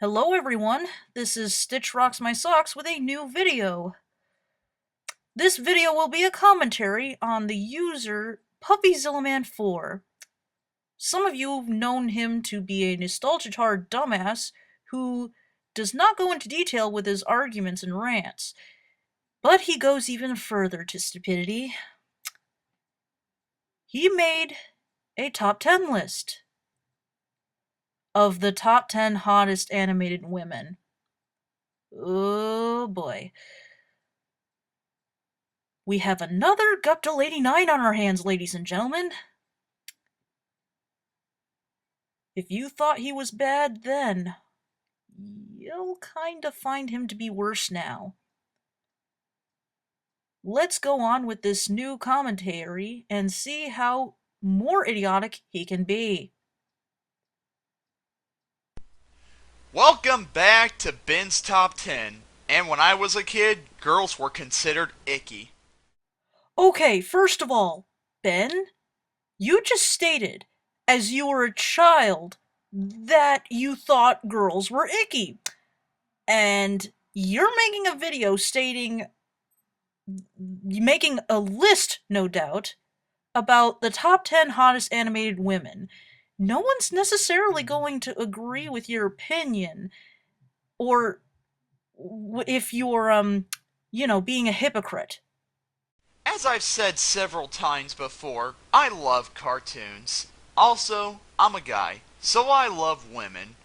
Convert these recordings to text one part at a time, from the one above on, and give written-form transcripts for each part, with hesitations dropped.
Hello everyone, this is Stitch Rocks My Socks with a new video. This video will be a commentary on the user PuppyZillaman4. Some of you have known him to be a nostalgia-hard dumbass who does not go into detail with his arguments and rants, but he goes even further to stupidity. He made a top 10 list of the top 10 hottest animated women. Oh boy. We have another Guptal 89 on our hands, ladies and gentlemen. If you thought he was bad then, you'll kinda find him to be worse now. Let's go on with this new commentary and see how more idiotic he can be. Welcome back to Ben's Top 10. And when I was a kid, girls were considered icky. Okay, first of all, Ben, you just stated, as you were a child, that you thought girls were icky. And you're making a video making a list, no doubt, about the top 10 hottest animated women. No one's necessarily going to agree with your opinion, or if you're, being a hypocrite. As I've said several times before, I love cartoons. Also, I'm a guy, so I love women.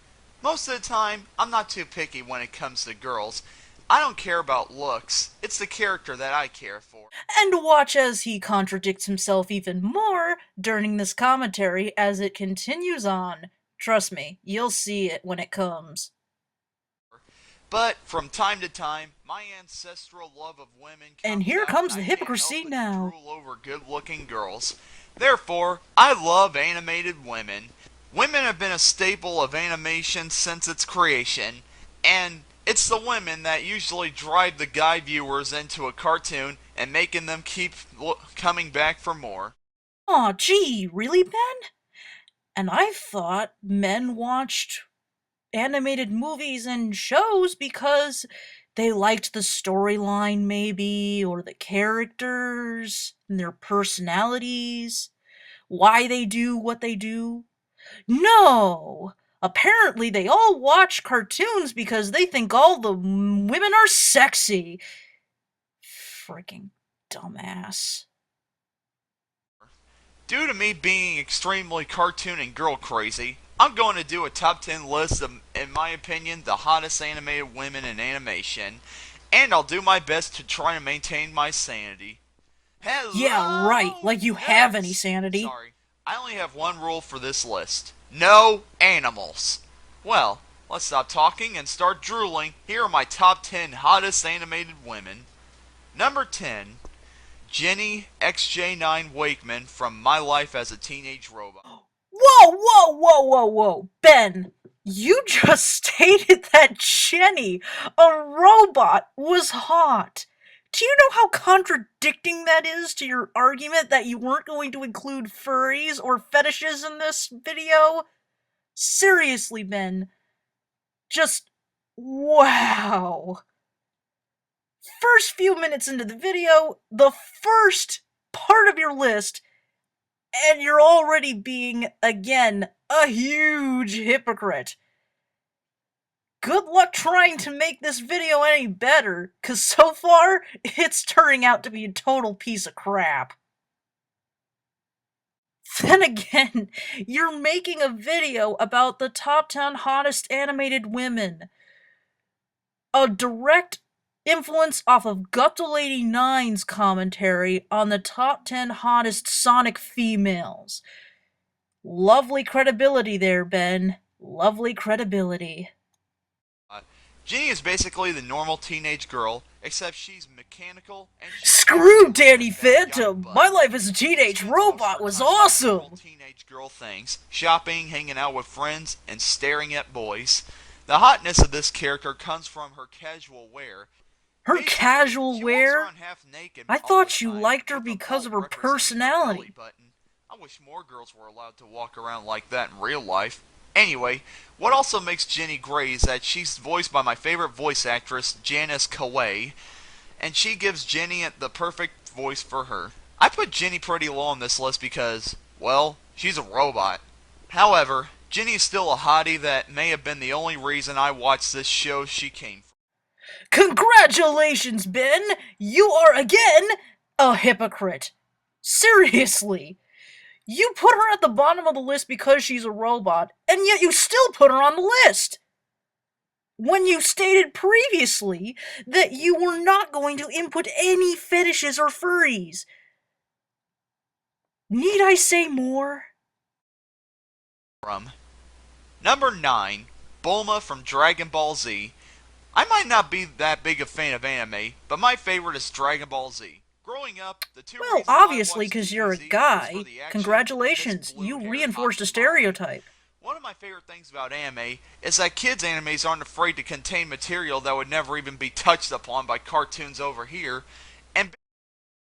Most of the time, I'm not too picky when it comes to girls. I don't care about looks, it's the character that I care for. And watch as he contradicts himself even more during this commentary as it continues on. Trust me, you'll see it when it comes. But from time to time, my ancestral love of women And comes here out comes and the I can't hypocrisy help but now. drool over good-looking girls. Therefore, I love animated women. Women have been a staple of animation since its creation, and it's the women that usually drive the guy viewers into a cartoon and making them keep coming back for more. Aw, gee, really, Ben? And I thought men watched animated movies and shows because they liked the storyline, maybe, or the characters, and their personalities, why they do what they do. No! Apparently, they all watch cartoons because they think all the women are sexy. Freaking dumbass. Due to me being extremely cartoon and girl crazy, I'm going to do a top 10 list of, in my opinion, the hottest animated women in animation, and I'll do my best to try to maintain my sanity. Yeah, right, Hello, like you have any nerds! sanity. Sorry, I only have one rule for this list. No animals. Well, let's stop talking and start drooling. Here are my top 10 hottest animated women. Number 10, Jenny XJ9 Wakeman from My Life as a Teenage Robot. Whoa, whoa, whoa, whoa, whoa. Ben, you just stated that Jenny, a robot, was hot. Do you know how contradicting that is to your argument that you weren't going to include furries or fetishes in this video? Seriously, Ben. Just wow. First few minutes into the video, the first part of your list, and you're already being, again, a huge hypocrite. Good luck trying to make this video any better, cause so far, it's turning out to be a total piece of crap. Then again, you're making a video about the top 10 hottest animated women. A direct influence off of Guptal89's commentary on the top 10 hottest Sonic females. Lovely credibility there, Ben. Lovely credibility. Uh, Jenny is basically the normal teenage girl, except she's mechanical and she Screw constantly Danny clicks that guy Phantom! My button. life as a She teenage spends most of robot her was time doing normal awesome! teenage girl things, shopping, hanging out with friends, and staring at boys. The hotness of this character comes from her casual wear. Her Basically, casual she walks wear? around half naked I all the thought you time, liked her with a because bolt of her representing her belly personality. button. I wish more girls were allowed to walk around like that in real life. Anyway, what also makes Jenny great is that she's voiced by my favorite voice actress, Janice Kawai, and she gives Jenny the perfect voice for her. I put Jenny pretty low on this list because, well, she's a robot. However, Jenny is still a hottie that may have been the only reason I watched this show she came from. Congratulations, Ben! You are again a hypocrite. Seriously. You put her at the bottom of the list because she's a robot, and yet you still put her on the list! When you stated previously that you were not going to input any fetishes or furries. Need I say more? Number 9, Bulma from Dragon Ball Z. I might not be that big a fan of anime, but my favorite is Dragon Ball Z. Growing up, the two Well, reasons I obviously, watched because you're a DBZ was guy. for the action Congratulations, and this blue you hair reinforced a hopping stereotype. One of my favorite things about anime is that kids' animes aren't afraid to contain material that would never even be touched upon by cartoons over here, and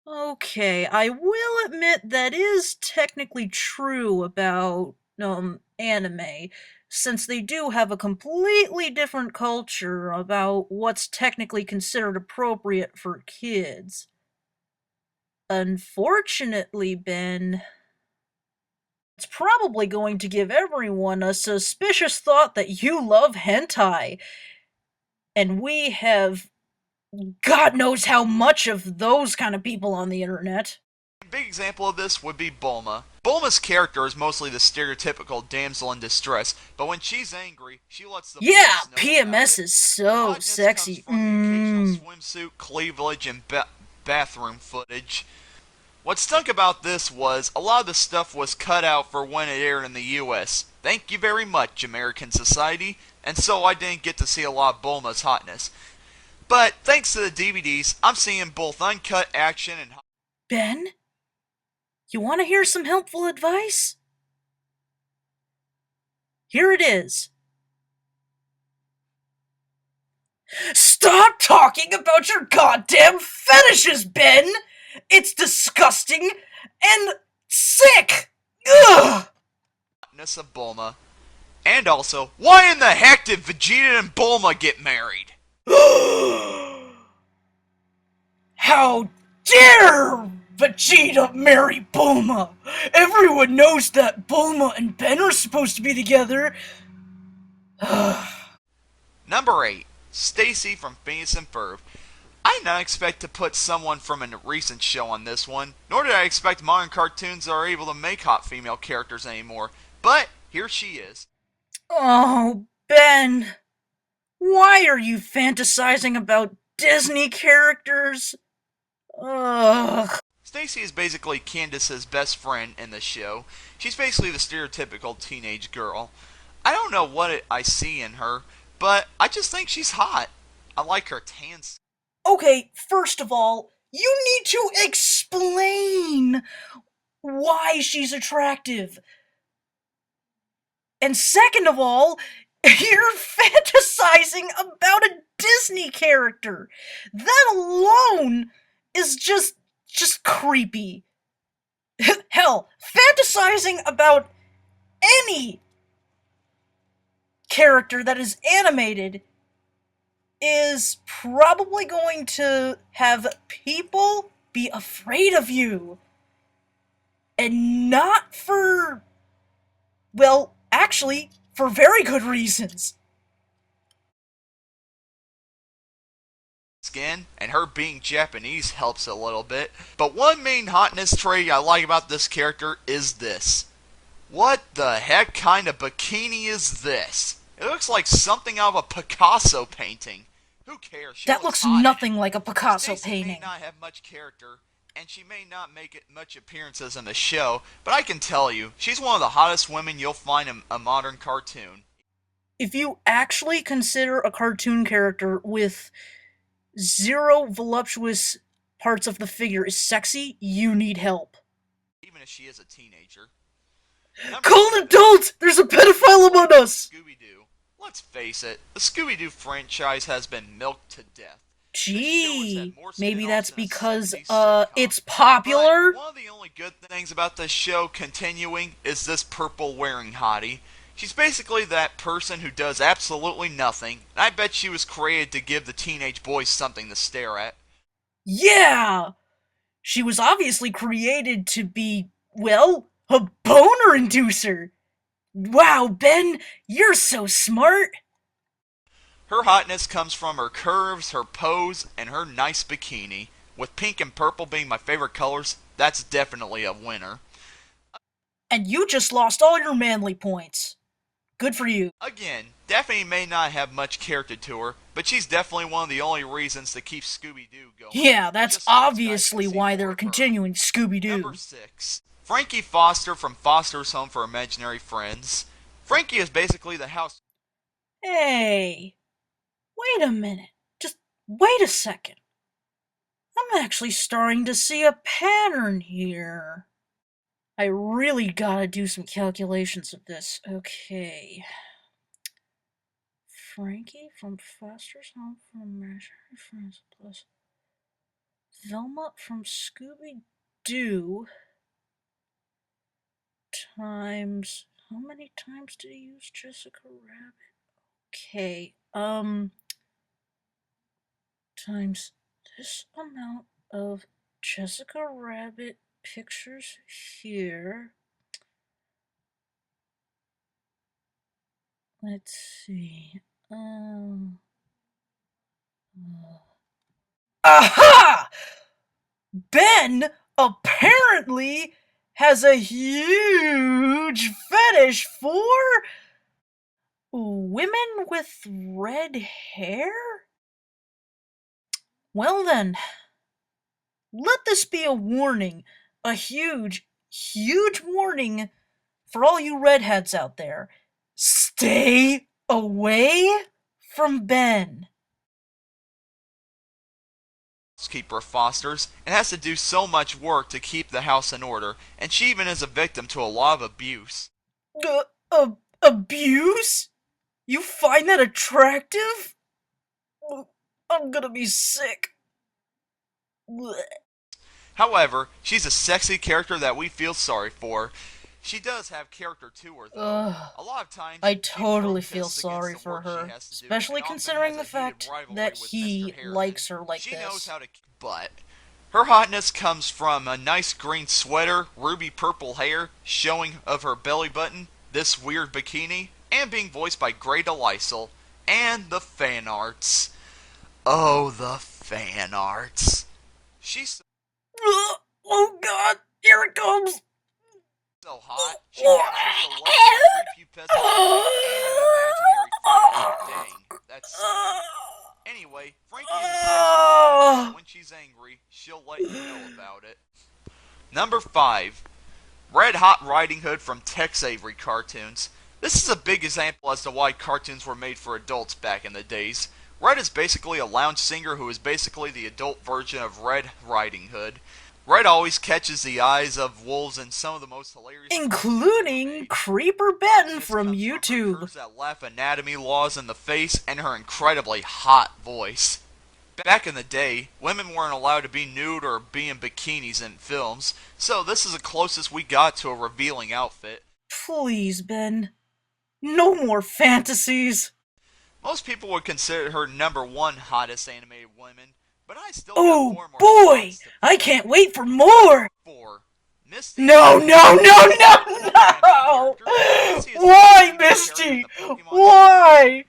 Okay, I will admit that is technically true about, anime, since they do have a completely different culture about what's technically considered appropriate for kids. Unfortunately, Ben, it's probably going to give everyone a suspicious thought that you love hentai. And we have God knows how much of those kind of people on the internet. a big example of this would be Bulma. Bulma's character is mostly the stereotypical damsel in distress, but when she's angry, she lets the Yeah, boys know about PMS it. is so Hotness sexy. comes from the occasional swimsuit, cleavage, and bathroom footage. What stunk about this was a lot of the stuff was cut out for when it aired in the US. Thank you very much, American society, and so I didn't get to see a lot of Bulma's hotness. But thanks to the DVDs, I'm seeing both uncut action and Ben, you want to hear some helpful advice? Here it is. Stop talking about your goddamn fetishes, Ben! It's disgusting and sick! Ugh! hotness of Bulma. And also, why in the heck did Vegeta and Bulma get married? How dare Vegeta marry Bulma? Everyone knows that Bulma and Ben are supposed to be together. Number 8, Stacy from Phineas and Ferb. I did not expect to put someone from a recent show on this one, nor did I expect modern cartoons are able to make hot female characters anymore, but here she is. Oh, Ben. Why are you fantasizing about Disney characters? Ugh. Stacy is basically Candace's best friend in the show. She's basically the stereotypical teenage girl. I don't know what I see in her, but I just think she's hot. I like her tan skin. Okay, first of all, you need to explain why she's attractive. And second of all, you're fantasizing about a Disney character. That alone is just creepy. Hell, fantasizing about any character that is animated is probably going to have people be afraid of you. And not for, well, actually, for very good reasons. Skin, and her being Japanese helps a little bit. But one main hotness trait I like about this character is this. What the heck kind of bikini is this? It looks like something out of a Picasso painting. Who cares? She That looks hot. nothing like a Picasso Stacey painting. may not have much character, and she may not make it much appearances in the show, but I can tell you, she's one of the hottest women you'll find in a modern cartoon. If you actually consider a cartoon character with zero voluptuous parts of the figure is sexy, you need help. Even if she is a teenager. Number Call an 7, adult! There's a pedophile among us! Scooby-Doo. Let's face it, the Scooby-Doo franchise has been milked to death. Gee, maybe spin-offs that's than a because, 70s sitcom. it's popular? But one of the only good things about this show continuing is this purple wearing hottie. She's basically that person who does absolutely nothing, and I bet she was created to give the teenage boys something to stare at. Yeah! She was obviously created to be, well, a boner inducer! Wow, Ben, you're so smart! Her hotness comes from her curves, her pose, and her nice bikini. With pink and purple being my favorite colors, that's definitely a winner. And you just lost all your manly points. Good for you. Again, Daphne may not have much character to her, but she's definitely one of the only reasons to keep Scooby-Doo going. Yeah, that's Just so us guys can obviously see why more they're of her. continuing Scooby Number Doo. 6. Frankie Foster from Foster's Home for Imaginary Friends. Frankie is basically the house. Hey, wait a minute. Just wait a second. I'm actually starting to see a pattern here. I really gotta do some calculations of this. Okay. Frankie from Foster's Home for Imaginary Friends plus Velma from Scooby Doo times. How many times did he use Jessica Rabbit? Okay, times this amount of Jessica Rabbit pictures here. Let's see. Aha! Ben apparently has a huge fetish for women with red hair? Well then, let this be a warning. A huge, huge warning for all you redheads out there. Stay away from Ben. Housekeeper Foster's and has to do so much work to keep the house in order, and she even is a victim to a lot of abuse. Abuse? You find that attractive? I'm gonna be sick. Blech. However, she's a sexy character that we feel sorry for. She does have character to her, though. Ugh, A lot of times, I she totally feel protests sorry against the for work she her, has to do, especially and often considering has the a heated fact rivalry that with he Mr. Harrigan. likes her like She knows this. how to but her hotness comes from a nice green sweater, ruby purple hair, showing of her belly button, this weird bikini, and being voiced by Greta Lysel, and the fan arts. Oh, the fan arts. She's Oh god, here it comes! so hot, she captures the level of prepubescent and an imaginary fan. Dang, that's something. Anyway, Frankie is a sexy woman, and when she's angry, she'll let you know about it. Number 5. Red Hot Riding Hood from Tex Avery cartoons. This is a big example as to why cartoons were made for adults back in the days. Red is basically a lounge singer who is basically the adult version of Red Riding Hood. Red always catches the eyes of wolves in some of the most hilarious Including Creeper Ben from YouTube. From her curves that laugh anatomy laws in the face and her incredibly hot voice. Back in the day, women weren't allowed to be nude or be in bikinis in films, so this is the closest we got to a revealing outfit. Please, Ben. No more fantasies. Most people would consider her number 1 hottest animated woman, but I still got Oh more and more boy, spots to I can't wait for more. 4. Misty. No, no, no, no, no! Why, Misty? Why?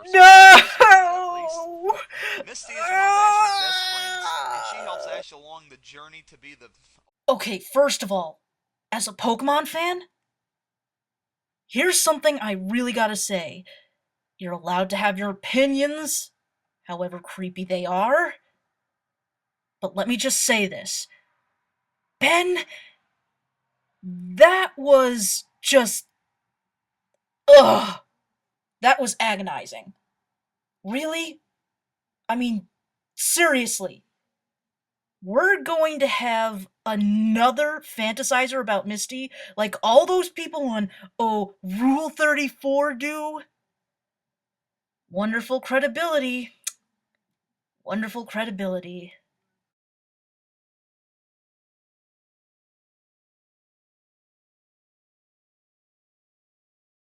No! Misty is one of Ash's best friends, and she helps Ash along the journey to be the. Okay, first of all, as a Pokemon fan, here's something I really gotta say. You're allowed to have your opinions, however creepy they are. But let me just say this. Ben, that was just. Ugh! That was agonizing. Really? I mean, seriously. We're going to have another fantasizer about Misty like all those people on, oh, Rule 34 do? Wonderful credibility. Wonderful credibility.